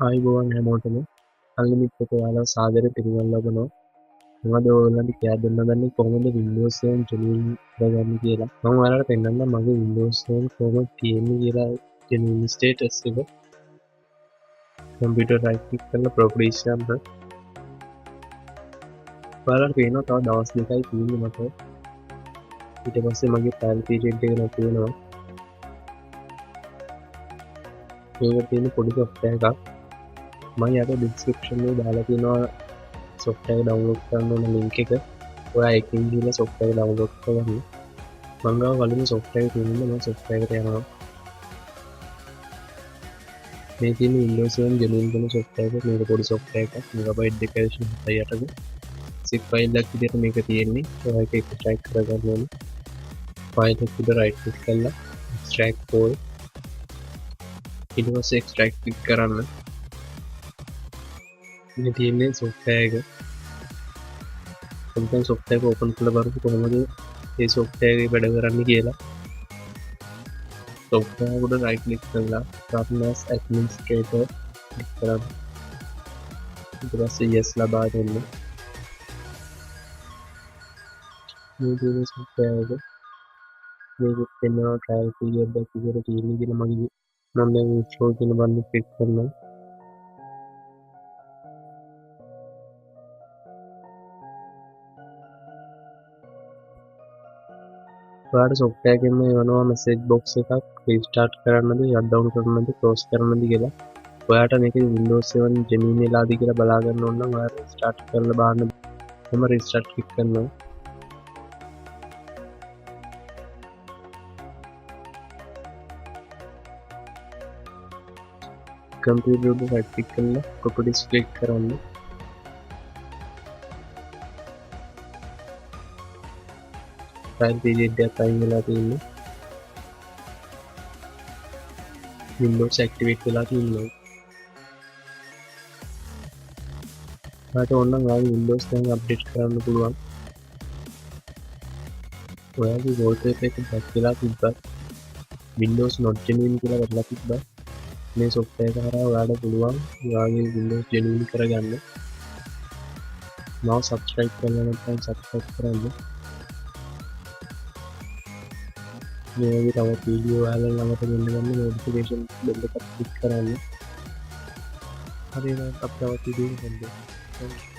ආයුබෝවන් හැමෝටම Unlimit එක ඔයාලා සාදරයෙන් පිළිගන්න ලබනවා. මම ඔයාලට කියා දෙන්න දන්නේ කොහොමද Windows 7 genuine කරගන්නේ කියලා. මම ඔයාලට පෙන්නන්නම් මගේ Windows 7 කොහොමද තියෙන්නේ කියලා genuine status එක. computer right click කරලා properties යන්න. ඔයාලට පේනවා තව දවස් දෙකයි තියෙන්නේ මට. ඊට පස්සේ මගේ file period එක නැති වෙනවා. මේක තියෙන පොඩි software එකක්. මම යට description එකේ දාලා තියෙනවා software එක download කරන්න ඕන link එක. ඔයා එකකින් ගිහලා software එක download කරගන්න. මම ගාව කලින් software එක තියෙනවා මම software එකට යනවා. මේ තියෙන Windows 7 genuine කරන software එක මේක පොඩි software එකක්. megabyte 2.8ක zip file එකක් විදිහට මේක තියෙන්නේ. ඔයා ඒක extract කරගන්න ඕනේ. file එක උඩ right click කරලා extract all. ඊට පස්සේ extract click කරන්න. මේ තියෙන්නේ software එක. දැන් software එක open කරලා බලමු කොහොමද මේ software එක වැඩ කරන්නේ කියලා. software එකට right click කරලා run as administrator click කරන්න. ඊට පස්සේ yes ලබා දෙන්න. මේ තියෙන software එක මේක වෙනවා trial period එකක් විතර තියෙන්නේ කියලා මම දැන් install කරන බන්න click කරනවා. ඔයාලට software එකෙන්ම එනවා message box එකක් restart කරන්නද shutdown කරන්නද close කරන්නද කියලා. ඔයාට මේක Windows 7 genuine වෙලාද කියලා බලා ගන්න ඕන නම් ඔයාලා restart කරලා බලන්න. මම restart click කරනවා. computer උඩ right click කරලා properties click කරන්න. file period එකක් අයින් වෙලා තියෙන්නේ. Windows activate වෙලා තියෙනවා. ඔයාලට ඕන නම් ආයෙ Windows දැන් update කරන්න පුළුවන්. ඔයාගේ wallpaper එක back වෙලා තිබ්බත් Windows not genuine කියලා වැටලා තිබ්බත් මේ software එක හරහා ඔයාලට පුළුවන් ඔයාගේ Windows genuine කරගන්න. now subscribe කරලා නැත්නම් subscribe කරන්න. මේ වගේ තවත් වීඩියෝ ඔයාලා ළඟට ගෙන්න ගන්න notification bell එක click කරන්න. හරි එහෙනම් අපිට තවත් වීඩියෝ එකක් ගන්න.